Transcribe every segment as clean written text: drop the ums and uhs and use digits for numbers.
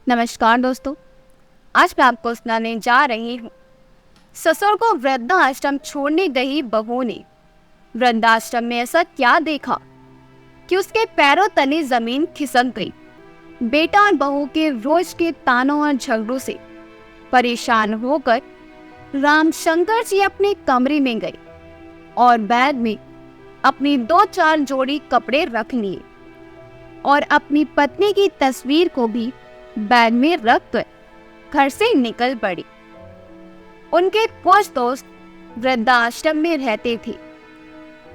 नमस्कार दोस्तों, आज मैं आपको सुनाने जा रही हूँ। ससुर को वृद्धाश्रम छोड़ने गई बहू ने वृद्धाश्रम में ऐसा क्या देखा कि उसके पैरों तले जमीन खिसक गई। बेटा और बहू के रोज के तानों और झगड़ों से परेशान होकर रामशंकर जी अपने कमरे में गए और बैग में अपनी 2-4 जोड़ी कपड़े रख लिए और अपनी पत्नी की तस्वीर को भी बैग में रख कर घर से निकल पड़ी। उनके कुछ दोस्त वृद्धाश्रम में रहते थे।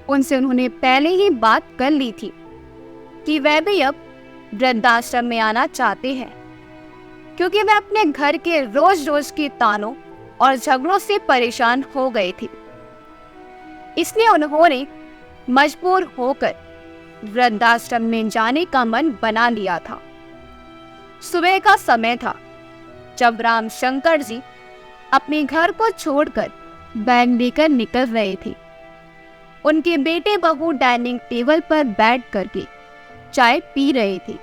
उनसे उन्होंने पहले ही बात कर ली थी कि वह भी अब वृद्धाश्रम में आना चाहते हैं, क्योंकि वह अपने घर के रोज रोज के तानों और झगड़ों से परेशान हो गए थे। इसलिए उन्होंने मजबूर होकर वृद्धाश्रम में जाने का मन बना लिया था। सुबह का समय था जब रामशंकर जी अपने घर को छोड़कर बैग लेकर निकल रहे थे। उनके बेटे बहू डाइनिंग टेबल पर बैठ करके चाय पी रहे थे।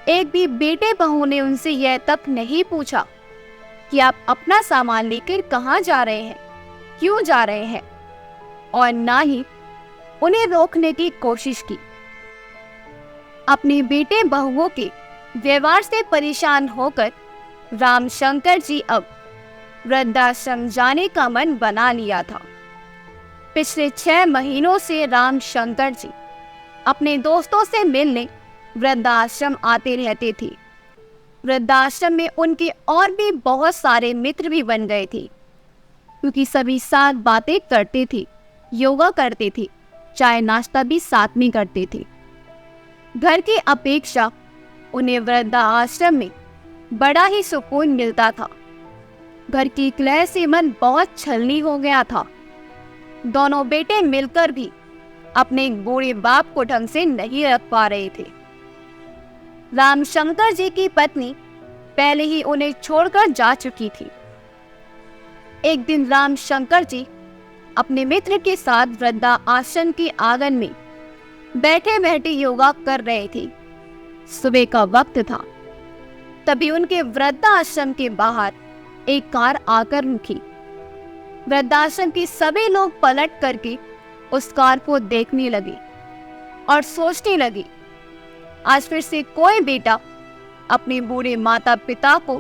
एक भी बेटे बहू ने उनसे यह तक नहीं पूछा कि आप अपना सामान लेकर कहाँ जा रहे हैं, क्यों जा रहे हैं, और ना ही उन्हें रोकने की कोशिश की। अपने बेटे बहुओं के व्यवहार से परेशान होकर रामशंकर जी अब वृद्धाश्रम जाने का मन बना लिया था। पिछले 6 महीनों से रामशंकर जी अपने दोस्तों से मिलने वृद्धाश्रम आते रहते थे। वृद्धाश्रम में उनके और भी बहुत सारे मित्र भी बन गए थे, क्योंकि सभी साथ बातें करते थे, योगा करते थे, चाय नाश्ता भी साथ में करते थे। घर की अपेक्षा उन्हें वृद्धाश्रम में बड़ा ही सुकून मिलता था। घर की कलह से मन बहुत छलनी हो गया था। दोनों बेटे मिलकर भी अपने बूढ़े बाप को ढंग से नहीं रख पा रहे थे। रामशंकर जी की पत्नी पहले ही उन्हें छोड़कर जा चुकी थी। एक दिन रामशंकर जी अपने मित्र के साथ वृद्धाश्रम के आंगन में बैठे बैठे योगा कर रहे थे। सुबह का वक्त था। तभी उनके वृद्धाश्रम के बाहर एक कार आकर रुकी। वृद्धाश्रम के सभी लोग पलट करके उस कार को देखने लगे और सोचने लगे, आज फिर से कोई बेटा अपने बूढ़े माता पिता को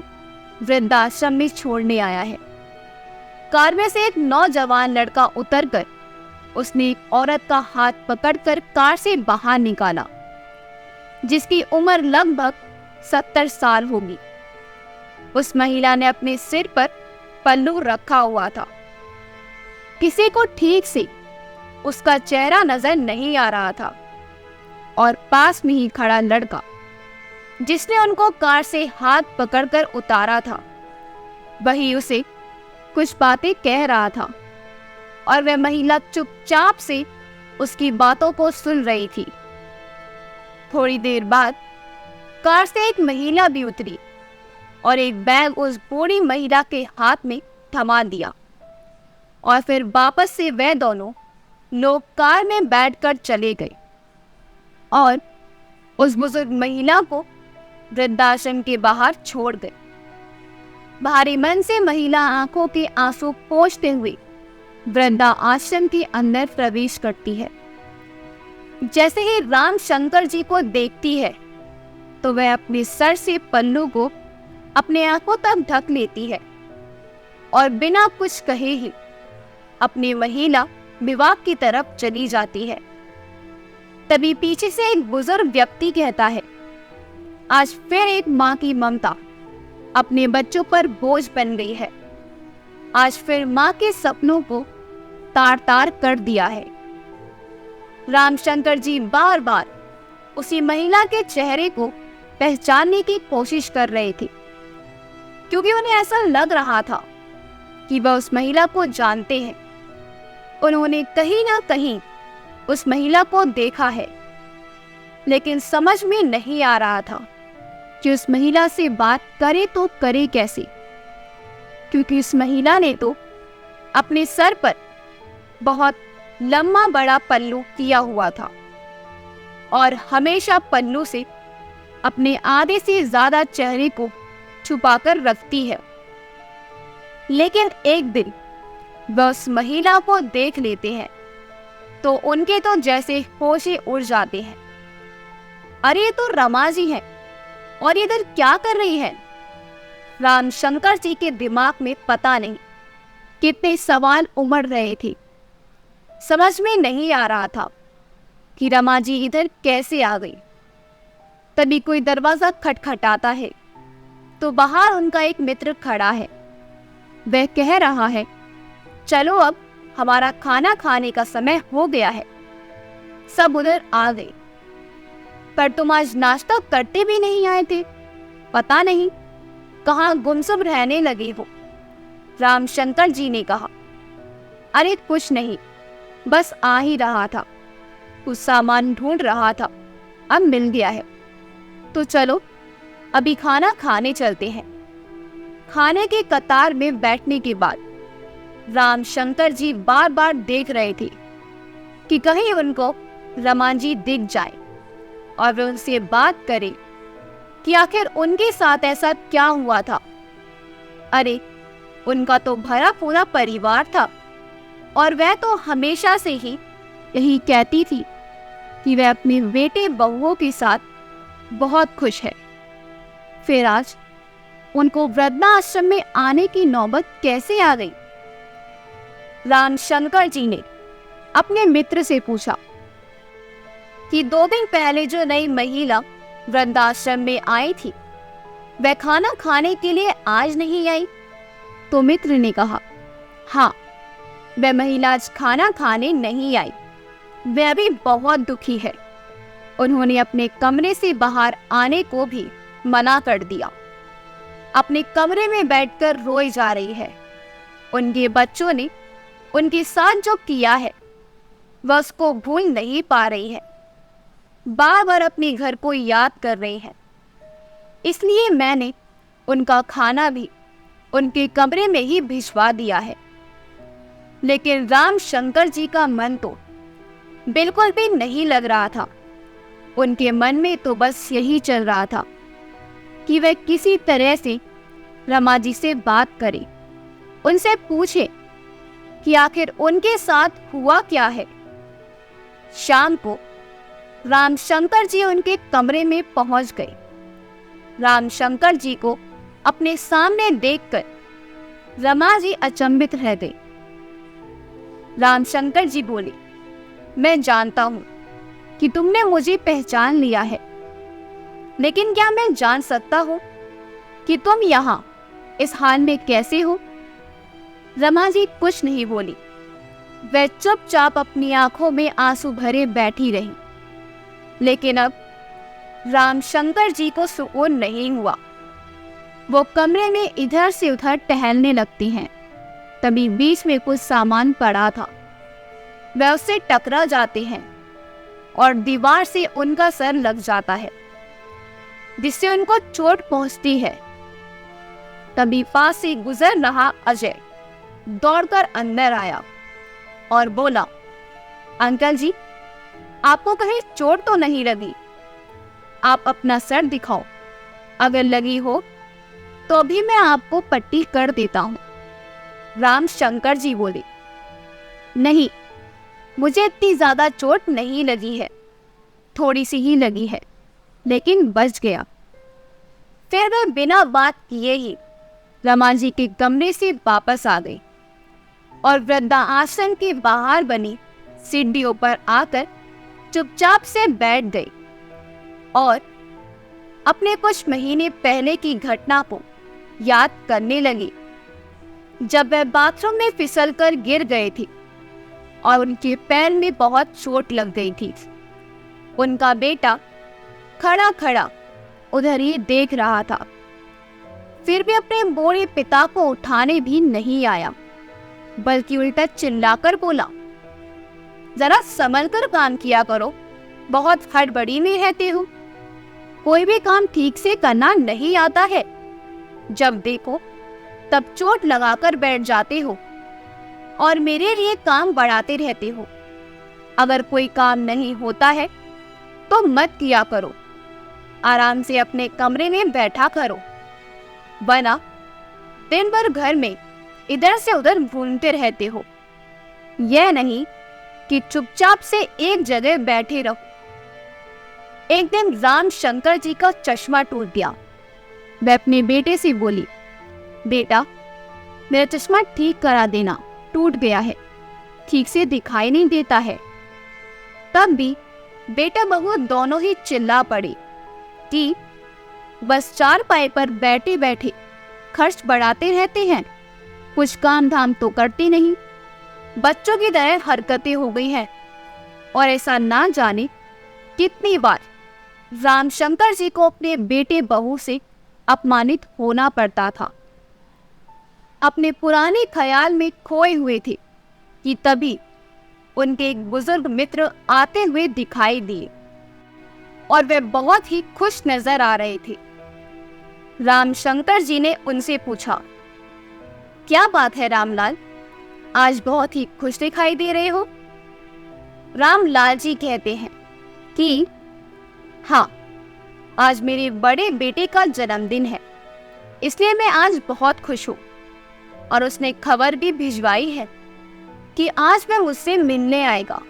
वृद्धाश्रम में छोड़ने आया है। कार में से एक नौजवान लड़का उतरकर उसने एक औरत का हाथ पकड़कर कार से बाहर निकाला, जिसकी उम्र लगभग 70 साल होगी। उस महिला ने अपने सिर पर पल्लू रखा हुआ था। किसी को ठीक से उसका चेहरा नजर नहीं आ रहा था और पास में ही खड़ा लड़का, जिसने उनको कार से हाथ पकड़कर उतारा था, वही उसे कुछ बातें कह रहा था और वह महिला चुपचाप से उसकी बातों को सुन रही थी। थोड़ी देर बाद कार से एक महिला भी उतरी और एक बैग उस बूढ़ी महिला के हाथ में थमा दिया और फिर वापस से वह दोनों लोग कार में बैठकर चले गए और उस बुजुर्ग महिला को वृद्धाश्रम के बाहर छोड़ गए। भारी मन से महिला आंखों के आंसू पोंछते हुए वृद्धाश्रम के अंदर प्रवेश करती है। जैसे ही रामशंकर जी को देखती है तो वह अपने सर से पल्लू को अपने आंखों तक ढक लेती है और बिना कुछ कहे ही अपनी महिला विवाह की तरफ चली जाती है। तभी पीछे से एक बुजुर्ग व्यक्ति कहता है, आज फिर एक माँ की ममता अपने बच्चों पर बोझ बन गई है। आज फिर माँ के सपनों को तार तार कर दिया है। रामशंकर जी बार बार उसी महिला के चेहरे को पहचानने की कोशिश कर रहे थे, क्योंकि उन्हें ऐसा लग रहा था कि वह उस महिला को जानते हैं। उन्होंने कहीं ना कहीं उस महिला को देखा है, लेकिन समझ में नहीं आ रहा था कि उस महिला से बात करे तो करे कैसे, क्योंकि उस महिला ने तो अपने सर पर बहुत लंबा बड़ा पल्लू किया हुआ था और हमेशा पल्लू से अपने आधे से ज्यादा चेहरे को छुपाकर रखती है। लेकिन एक दिन वह उस महिला को देख लेते हैं तो उनके तो जैसे होश ही उड़ जाते हैं। अरे ये तो रमा जी है, और ये इधर क्या कर रही है? रामशंकर जी के दिमाग में पता नहीं कितने सवाल उमड़ रहे थे। समझ में नहीं आ रहा था कि रमा जी इधर कैसे आ गई। तभी कोई दरवाजा खटखटाता है तो बाहर उनका एक मित्र खड़ा है। वह कह रहा है, चलो अब हमारा खाना खाने का समय हो गया है। सब उधर आ गए, पर तुम आज नाश्ता करते भी नहीं आए थे। पता नहीं कहाँ गुमसुम रहने लगे हो। रामशंकर जी ने कहा, अरे कुछ नहीं, बस आ ही रहा था, कुछ सामान ढूंढ रहा था, अब मिल गया है। तो चलो अभी खाना खाने चलते हैं। खाने के कतार में बैठने के बाद रामशंकर जी बार बार देख रहे थे कि कहीं उनको रमा जी दिख जाए और वे उनसे बात करें कि आखिर उनके साथ ऐसा क्या हुआ था। अरे उनका तो भरा पूरा परिवार था और वह तो हमेशा से ही यही कहती थी कि वह अपने बेटे बहुओं के साथ बहुत खुश है। फिर आज उनको वृद्धाश्रम में आने की नौबत कैसे आ गई? रामशंकर जी ने अपने मित्र से पूछा कि 2 दिन पहले जो नई महिला वृद्धाश्रम में आई थी, वह खाना खाने के लिए आज नहीं आई? तो मित्र ने कहा, हाँ, वह महिला आज खाना खाने नहीं आई। वह भी बहुत दुखी है। उन्होंने अपने कमरे से बाहर आने को भी मना कर दिया। अपने कमरे में बैठकर रोई जा रही है। उनके बच्चों ने उनके साथ जो किया है वह उसको भूल नहीं पा रही है। बार बार अपने घर को याद कर रही है। इसलिए मैंने उनका खाना भी उनके कमरे में ही भिजवा दिया है। लेकिन रामशंकर जी का मन तो बिल्कुल भी नहीं लग रहा था। उनके मन में तो बस यही चल रहा था कि वह किसी तरह से रमा जी से बात करे, उनसे पूछे कि आखिर उनके साथ हुआ क्या है। शाम को रामशंकर जी उनके कमरे में पहुंच गए। रामशंकर जी को अपने सामने देखकर रमा जी अचंभित रह गई। रामशंकर जी बोले, मैं जानता हूं कि तुमने मुझे पहचान लिया है, लेकिन क्या मैं जान सकता हूं कि तुम यहाँ इस हाल में कैसे हो? रमा जी कुछ नहीं बोली। वह चुपचाप अपनी आंखों में आंसू भरे बैठी रही। लेकिन अब रामशंकर जी को सुकून नहीं हुआ। वो कमरे में इधर से उधर टहलने लगती हैं। तभी बीच में कुछ सामान पड़ा था। वह उससे टकरा जाते हैं और दीवार से उनका सर लग जाता है, जिससे उनको चोट पहुंचती है। तभी पास से गुजर रहा अजय दौड़कर अंदर आया और बोला, अंकल जी, आपको कहीं चोट तो नहीं लगी? आप अपना सर दिखाओ, अगर लगी हो तो अभी मैं आपको पट्टी कर देता हूँ। रामशंकर जी बोले, नहीं, मुझे इतनी ज्यादा चोट नहीं लगी है, थोड़ी सी ही लगी है, लेकिन बच गया। फिर वह बिना बात किए ही रमा जी के कमरे से वापस आ गई और वृद्धा आश्रम के बाहर बनी सीढ़ियों पर आकर चुपचाप से बैठ गई और अपने कुछ महीने पहले की घटना को याद करने लगी, जब वह बाथरूम में फिसलकर गिर गए थे और उनके पैर में बहुत चोट लग गई थी। उनका बेटा खड़ा खड़ा उधर ही देख रहा था, फिर भी अपने बूढ़े पिता को उठाने भी नहीं आया, बल्कि उल्टा चिल्लाकर बोला, जरा संभल कर काम किया करो, बहुत हड़बड़ी में रहते हो, कोई भी काम ठीक से करना नहीं आता है। जब देखो तब चोट लगाकर बैठ जाते हो और मेरे लिए काम बढ़ाते रहते हो। अगर कोई काम नहीं होता है तो मत किया करो। आराम से अपने कमरे में बैठा करो, वरना दिन भर घर में इधर से उधर घूमते रहते हो। यह नहीं कि चुपचाप से एक जगह बैठे रहो। एक दिन राम शंकर जी का चश्मा टूट गया। वह अपने बेटे से बोली, बेटा मेरा चश्मा ठीक करा देना, टूट गया है, ठीक से दिखाई नहीं देता है। तब भी बेटा बहू दोनों ही चिल्ला पड़े कि बस चारपाई पर बैठे बैठे खर्च बढ़ाते रहते हैं, कुछ काम धाम तो करते नहीं, बच्चों की तरह हरकतें हो गई हैं। और ऐसा ना जाने कितनी बार रामशंकर जी को अपने बेटे बहू से अपमानित होना पड़ता था। अपने पुराने ख्याल में खोए हुए थे कि तभी उनके एक बुजुर्ग मित्र आते हुए दिखाई दिए और वे बहुत ही खुश नजर आ रहे थे। रामशंकर जी ने उनसे पूछा, क्या बात है रामलाल, आज बहुत ही खुश दिखाई दे रहे हो? रामलाल जी कहते हैं कि हाँ, आज मेरे बड़े बेटे का जन्मदिन है, इसलिए मैं आज बहुत खुश हूँ। और उसने खबर भी भिजवाई है कि आज वह मुझसे मिलने आएगा,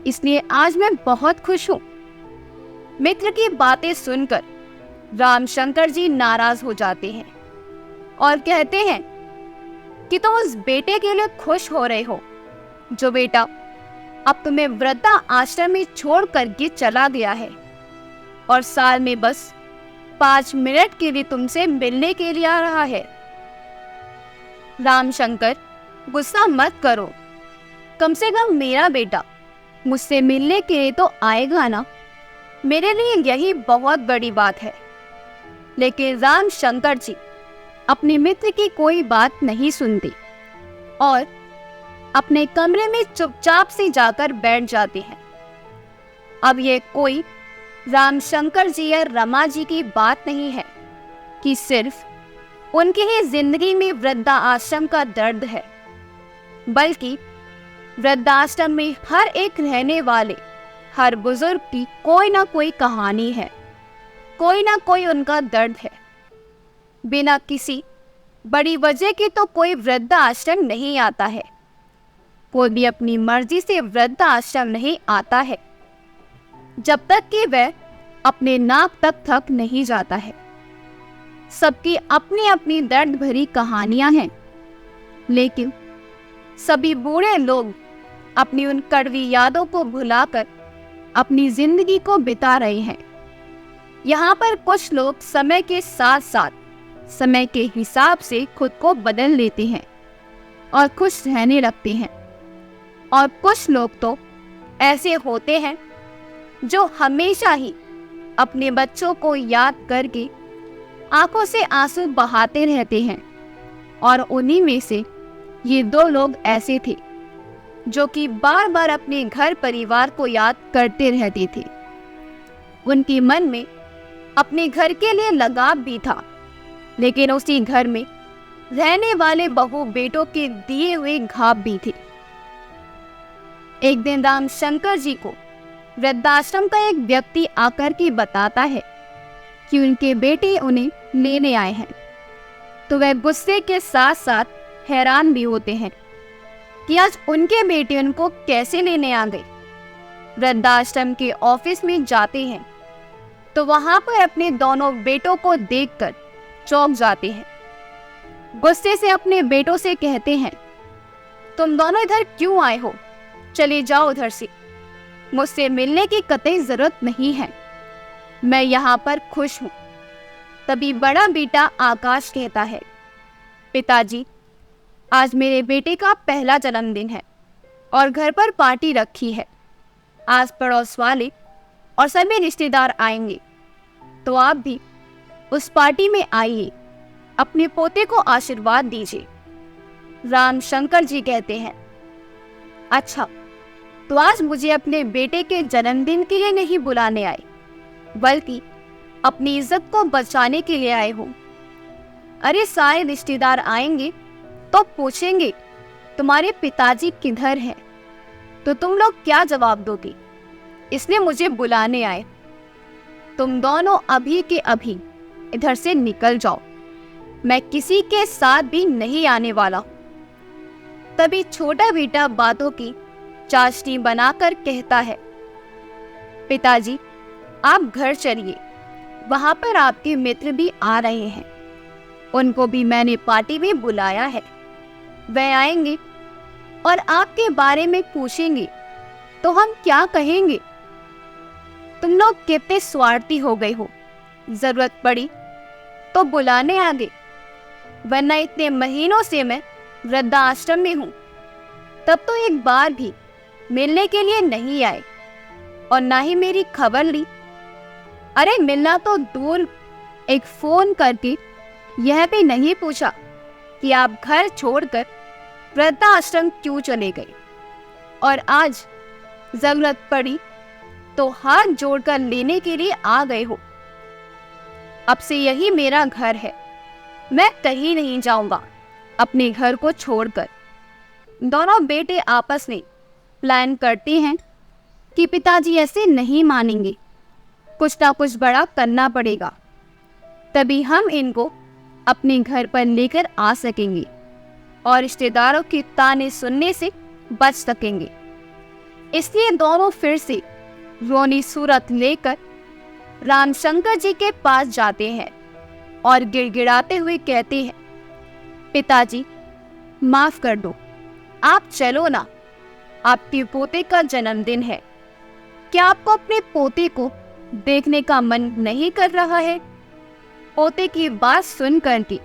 इसलिए आज मैं बहुत खुश हूँ। मित्र की बातें सुनकर रामशंकर जी नाराज हो जाते हैं और कहते हैं कि तुम उस बेटे के लिए खुश हो रहे हो जो बेटा अब तुम्हें वृद्धा आश्रम में छोड़ करके चला गया है और साल में बस 5 मिनट के लिए तुमसे मिलने के लिए आ रहा है। रामशंकर, गुस्सा मत करो, कम से कम मेरा बेटा मुझसे मिलने के लिए तो आएगा ना, मेरे लिए यही बहुत बड़ी बात है। लेकिन रामशंकर जी अपने मित्र की कोई बात नहीं सुनते और अपने कमरे में चुपचाप से जाकर बैठ जाते हैं। अब ये कोई रामशंकर जी या रमा जी की बात नहीं है कि सिर्फ उनकी ही जिंदगी में वृद्धा आश्रम का दर्द है, बल्कि वृद्धाश्रम में हर एक रहने वाले हर बुजुर्ग की कोई ना कोई कहानी है, कोई ना कोई उनका दर्द है। बिना किसी बड़ी वजह के तो कोई वृद्धा आश्रम नहीं आता है, कोई भी अपनी मर्जी से वृद्धा आश्रम नहीं आता है जब तक कि वह अपने नाक तक थक नहीं जाता है। सबकी अपनी अपनी दर्द भरी कहानियां हैं, लेकिन सभी बूढ़े लोग अपनी उन कड़वी यादों को भुलाकर अपनी जिंदगी को बिता रहे हैं। यहाँ पर कुछ लोग समय के साथ साथ समय के हिसाब से खुद को बदल लेते हैं और खुश रहने लगते हैं, और कुछ लोग तो ऐसे होते हैं जो हमेशा ही अपने बच्चों को याद करके आंखों से आंसू बहाते रहते हैं। और उन्हीं में से ये 2 लोग ऐसे थे जो कि बार बार अपने घर परिवार को याद करते रहते थे। उनके मन में अपने घर के लिए लगाव भी था, लेकिन उसी घर में रहने वाले बहू बेटों के दिए हुए घाव भी थे। एक दिन रामशंकर जी को वृद्धाश्रम का एक व्यक्ति आकर के बताता है कि उनके बेटे उन्हें लेने आए हैं, तो वह गुस्से के साथ साथ हैरान भी होते हैं कि आज उनके बेटे उनको कैसे लेने आ गए। वृद्धाश्रम के ऑफिस में जाते हैं तो वहां पर अपने दोनों बेटों को देखकर चौंक जाते हैं। गुस्से से अपने बेटों से कहते हैं, तुम दोनों इधर क्यों आए हो, चले जाओ उधर से, मुझसे मिलने की कतई जरूरत नहीं है, मैं यहाँ पर खुश हूँ। तभी बड़ा बेटा आकाश कहता है, पिताजी आज मेरे बेटे का पहला जन्मदिन है और घर पर पार्टी रखी है, आस पड़ोस वाले और सभी रिश्तेदार आएंगे, तो आप भी उस पार्टी में आइए, अपने पोते को आशीर्वाद दीजिए। रामशंकर जी कहते हैं, अच्छा तो आज मुझे अपने बेटे के जन्मदिन के लिए नहीं बुलाने आए, बल्कि अपनी इज्जत को बचाने के लिए आए हो। अरे सारे रिश्तेदार आएंगे तो पूछेंगे तुम्हारे पिताजी किधर हैं, तो तुम लोग क्या जवाब दोगे, इसलिए मुझे बुलाने आए। तुम दोनों अभी के अभी इधर से निकल जाओ, मैं किसी के साथ भी नहीं आने वाला। तभी छोटा बेटा बातों की चाशनी बनाकर कहता है, पिताजी आप घर चलिए, वहां पर आपके मित्र भी आ रहे हैं, उनको भी मैंने पार्टी में बुलाया है, वे आएंगे और आपके बारे में पूछेंगे तो हम क्या कहेंगे? तुम लोग कितने स्वार्थी हो गए हो, जरूरत पड़ी तो बुलाने आ गए, वरना इतने महीनों से मैं वृद्धाश्रम में हूँ, तब तो एक बार भी मिलने के लिए नहीं आए और ना ही मेरी खबर ली। अरे मिलना तो दूर, एक फोन करके यह भी नहीं पूछा कि आप घर छोड़कर वृद्धाश्रम क्यों चले गए, और आज जरूरत पड़ी तो हाथ जोड़कर लेने के लिए आ गए हो। अब से यही मेरा घर है, मैं कहीं नहीं जाऊंगा अपने घर को छोड़कर। दोनों बेटे आपस में प्लान करते हैं कि पिताजी ऐसे नहीं मानेंगे, कुछ ना कुछ बड़ा करना पड़ेगा, तभी हम इनको अपने घर पर लेकर आ सकेंगे और रिश्तेदारों के ताने सुनने से बच सकेंगे। इसलिए दोनों फिर से रोनी सूरत लेकर रामशंकर जी के पास जाते हैं और गिड़गिड़ाते हुए कहते हैं, पिताजी माफ कर दो, आप चलो ना, आपके पोते का जन्मदिन है, क्या आपको अपने पोते को देखने का मन नहीं कर रहा है? पोते की बात सुनकर के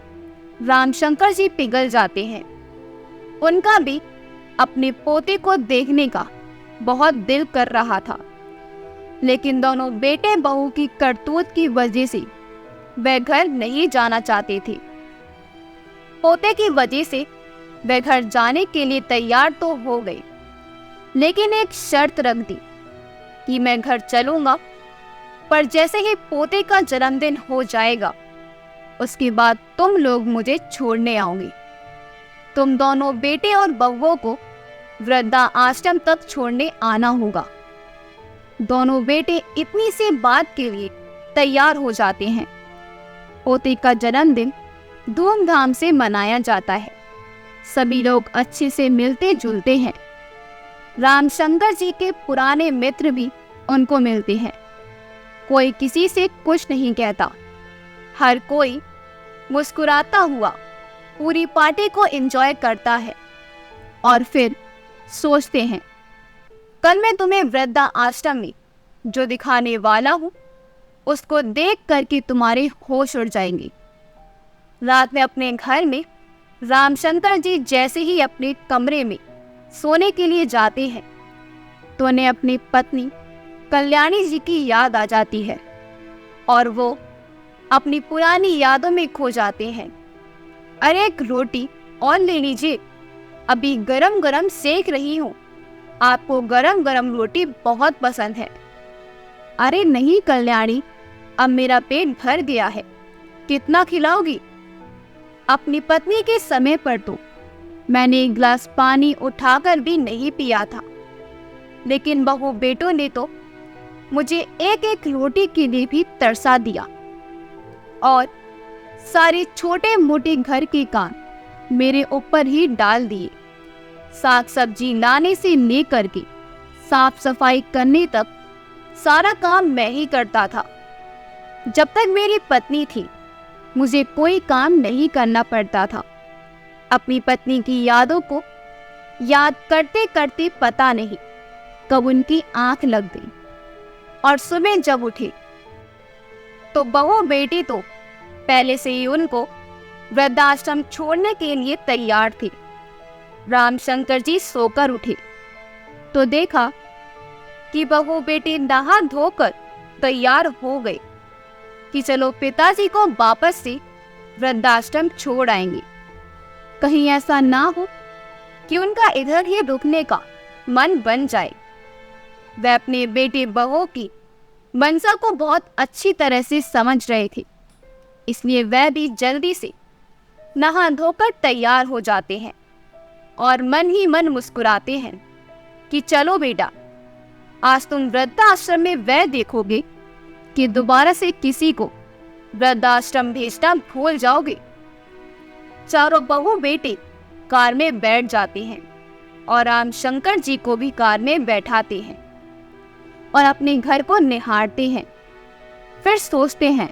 रामशंकर जी पिघल जाते हैं। उनका भी अपने पोते को देखने का बहुत दिल कर रहा था, लेकिन दोनों बेटे बहू की करतूत की वजह से वे घर नहीं जाना चाहते थे। पोते की वजह से वे घर जाने के लिए तैयार तो हो गए, लेकिन एक शर्त रख दी कि मैं घर चलूंगा, पर जैसे ही पोते का जन्मदिन हो जाएगा उसके बाद तुम लोग मुझे छोड़ने आओगे। तुम दोनों बेटे और बहुओं को वृद्धा आश्रम तक छोड़ने आना होगा। दोनों बेटे इतनी सी बात के लिए तैयार हो जाते हैं। पोते का जन्मदिन धूमधाम से मनाया जाता है, सभी लोग अच्छे से मिलते जुलते हैं। रामशंकर जी के पुराने मित्र भी उनको मिलते हैं। कोई किसी से कुछ नहीं कहता, हर कोई मुस्कुराता हुआ पूरी पार्टी को एंजॉय करता है और फिर सोचते हैं, कल मैं तुम्हें वृद्धा आश्रम में जो दिखाने वाला हूँ उसको देख करके तुम्हारे होश उड़ जाएंगे। रात में अपने घर में रामशंकर जी जैसे ही अपने कमरे में सोने के लिए जाते हैं तो उन्हें अपनी पत्नी कल्याणी जी की याद आ जाती है और वो अपनी पुरानी यादों में खो जाते हैं। अरे एक रोटी और ले लीजिए, अभी गरम गरम सेक रही हूँ, आपको गरम गरम रोटी बहुत पसंद है। अरे नहीं कल्याणी, अब मेरा पेट भर गया है, कितना खिलाओगी? अपनी पत्नी के समय पर तो मैंने एक गिलास पानी उठाकर भी नहीं पिया था, लेकिन बहू बेटों ने तो मुझे एक एक रोटी के लिए भी तरसा दिया और सारे छोटे मोटे घर के काम मेरे ऊपर ही डाल दिए। साग सब्जी लाने से लेकर के साफ सफाई करने तक सारा काम मैं ही करता था। जब तक मेरी पत्नी थी मुझे कोई काम नहीं करना पड़ता था। अपनी पत्नी की यादों को याद करते करते पता नहीं कब उनकी आंख लग गई और सुबह जब उठे तो बहू बेटी तो पहले से ही उनको वृद्धाश्रम छोड़ने के लिए तैयार थे। रामशंकर जी सोकर उठे तो देखा कि बहू बेटी नहा धोकर तैयार हो गए कि चलो पिताजी को वापस से वृद्धाश्रम छोड़ आएंगे। कहीं ऐसा ना हो कि उनका इधर ही रुकने का मन बन जाए। वह अपने बेटे बहू की मनसा को बहुत अच्छी तरह से समझ रहे थे, इसलिए वह भी जल्दी से नहा धोकर तैयार हो जाते हैं और मन ही मन मुस्कुराते हैं कि चलो बेटा, आज तुम वृद्धाश्रम में वह देखोगे कि दोबारा से किसी को वृद्धाश्रम भेजना भूल जाओगे। चारों बहू बेटे कार में बैठ जाते हैं और राम शंकर जी को भी कार में बैठाते हैं और अपने घर को निहारते हैं। फिर सोचते हैं,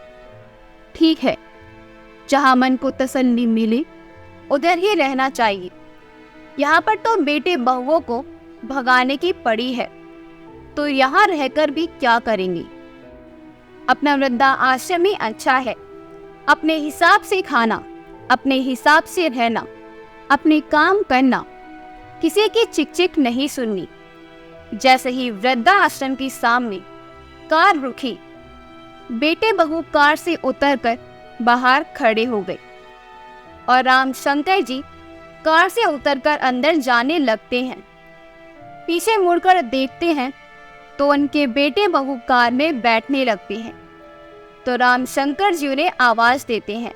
ठीक है, जहां मन को तसल्ली मिले उधर ही रहना चाहिए। यहाँ पर तो बेटे बहुओं को भगाने की पड़ी है, तो यहाँ रहकर भी क्या करेंगे। अपना वृद्धा आश्रम ही अच्छा है। अपने हिसाब से खाना, अपने हिसाब से रहना, अपने काम करना, किसी की चिक नहीं सुननी। जैसे ही वृद्धा आश्रम के सामने कार रुकी, बेटे बहू कार से उतरकर बाहर खड़े हो गए और राम शंकर जी कार से उतरकर अंदर जाने लगते हैं। पीछे मुड़कर देखते हैं तो उनके बेटे बहू कार में बैठने लगते हैं। तो राम शंकर जी उन्हें आवाज देते हैं,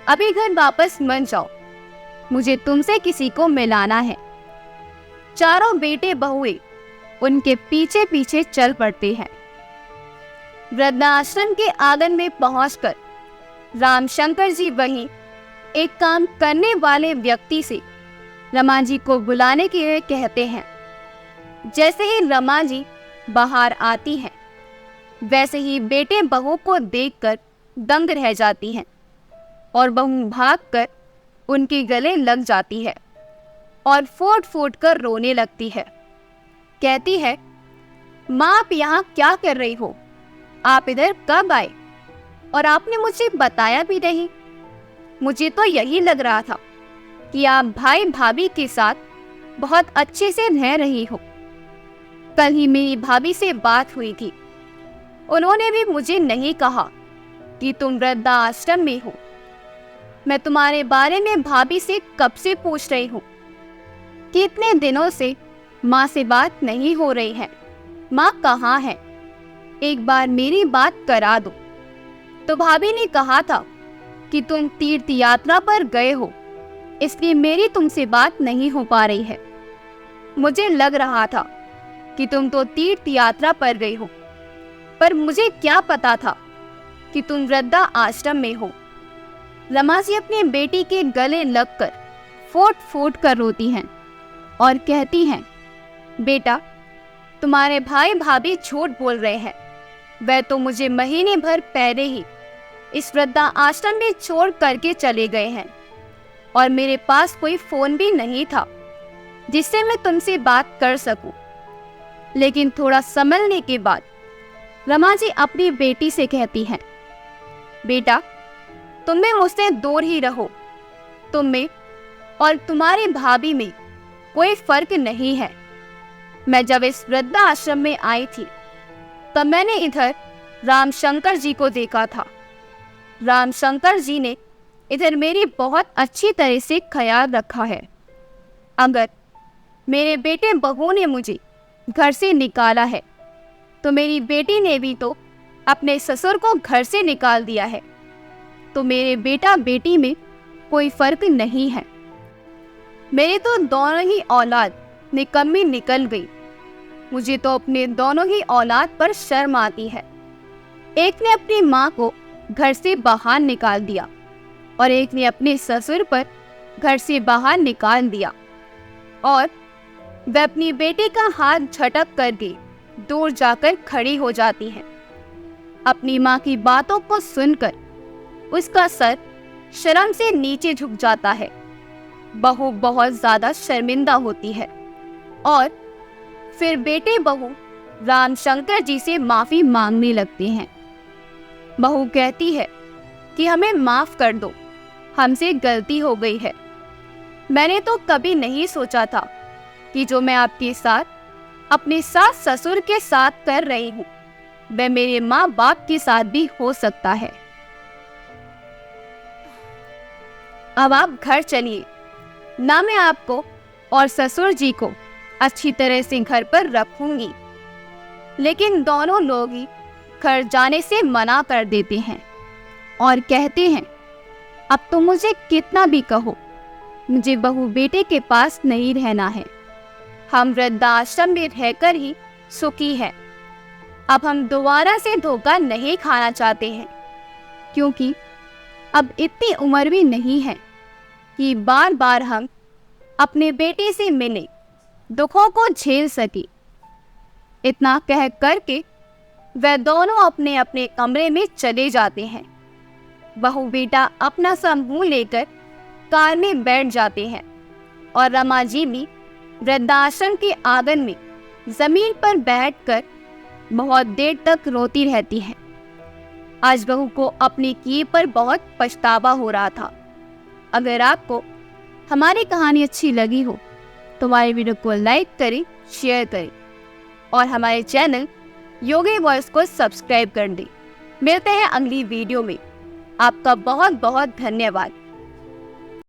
अभी घर वापस मत जाओ, मुझे तुमसे किसी को मिलाना है। चारों बेटे बहुए उनके पीछे पीछे चल पड़ते हैं। वृद्धाश्रम के आंगन में पहुंचकर राम शंकर जी वहीं एक काम करने वाले व्यक्ति से रमा जी को बुलाने के लिए कहते हैं। जैसे ही रमा जी बाहर आती हैं, वैसे ही बेटे बहू को देखकर दंग रह जाती हैं और बहू भागकर उनके गले लग जाती है और फूट फूट कर रोने लगती है। कहती है, माँ आप यहाँ क्या कर रही हो? आप इधर कब आए? और आपने मुझे बताया भी नहीं। मुझे तो यही लग रहा था कि आप भाई भाभी के साथ बहुत अच्छे से रह रही हो। कल ही मेरी भाभी से बात हुई थी, उन्होंने भी मुझे नहीं कहा कि तुम वृद्धा आश्रम में हो। मैं तुम्हारे बारे में भाभी से कब से पूछ रही हूँ कि इतने दिनों से माँ से बात नहीं हो रही है, माँ कहाँ है, एक बार मेरी बात करा दो। तो भाभी ने कहा था कि तुम तीर्थ यात्रा पर गए हो, इसलिए मेरी तुमसे बात नहीं हो पा रही है। मुझे लग रहा था कि तुम तो तीर्थ यात्रा पर गई हो, पर मुझे क्या पता था कि तुम वृद्धा आश्रम में हो। रमा जी अपनी बेटी के गले लगकर फूट फूट कर रोती हैं और कहती हैं, बेटा तुम्हारे भाई भाभी झूठ बोल रहे हैं। वह तो मुझे महीने भर पहले ही इस वृद्धा आश्रम में छोड़ करके चले गए हैं और मेरे पास कोई फोन भी नहीं था जिससे मैं तुमसे बात कर सकूं। लेकिन थोड़ा संभलने के बाद रमा जी अपनी बेटी से कहती हैं, बेटा तुम में मुझसे दूर ही रहो, तुम में और तुम्हारी भाभी में कोई फर्क नहीं है। मैं जब इस वृद्धा आश्रम में आई थी तब मैंने इधर राम शंकर जी को देखा था। राम शंकर जी ने इधर मेरी बहुत अच्छी तरह से ख्याल रखा है। अगर मेरे बेटे बहू ने मुझे घर से निकाला है तो मेरी बेटी ने भी तो अपने ससुर को घर से निकाल दिया है, तो मेरे बेटा बेटी में कोई फर्क नहीं है। मेरे तो दोनों ही औलाद निकम्मी निकल गई। मुझे तो अपने दोनों ही औलाद पर शर्म आती है। एक ने अपनी माँ को घर से बाहर निकाल दिया और एक ने अपने ससुर पर घर से बाहर निकाल दिया, और वह अपनी बेटी का हाथ झटक करके दूर जाकर खड़ी हो जाती है। अपनी माँ की बातों को सुनकर उसका सर शर्म से नीचे झुक जाता है। बहू बहुत ज्यादा शर्मिंदा होती है और फिर बेटे बहू राम शंकर जी से माफी मांगने लगते हैं। बहू कहती है कि हमें माफ कर दो, हमसे गलती हो गई है। मैंने तो कभी नहीं सोचा था कि जो मैं आपके साथ अपने सास ससुर के साथ कर रही हूँ वह मेरे माँ बाप के साथ भी हो सकता है। अब आप घर चलिए, ना मैं आपको और ससुर जी को अच्छी तरह से घर पर रखूंगी। लेकिन दोनों लोग ही घर जाने से मना कर देते हैं और कहते हैं, अब तो मुझे कितना भी कहो, मुझे बहू बेटे के पास नहीं रहना है। हम वृद्धाश्रम में रहकर ही सुखी हैं। अब हम दोबारा से धोखा नहीं खाना चाहते हैं, क्योंकि अब इतनी उम्र भी नहीं है कि बार बार हम अपने बेटे से मिले दुखों को झेल सके। इतना कह करके वे दोनों अपने अपने कमरे में चले जाते हैं। बहू बेटा अपना सा मुंह लेकर कार में बैठ जाते हैं और रमा जी भी वृद्धाश्रम के आंगन में जमीन पर बैठकर बहुत देर तक रोती रहती है। आज बहू को अपने किए पर बहुत पछतावा हो रहा था। अगर आपको हमारी कहानी अच्छी लगी हो तो हमारे वीडियो को लाइक करें, शेयर करें और हमारे चैनल योगी वॉइस को सब्सक्राइब कर दें। मिलते हैं अगली वीडियो में। आपका बहुत बहुत धन्यवाद।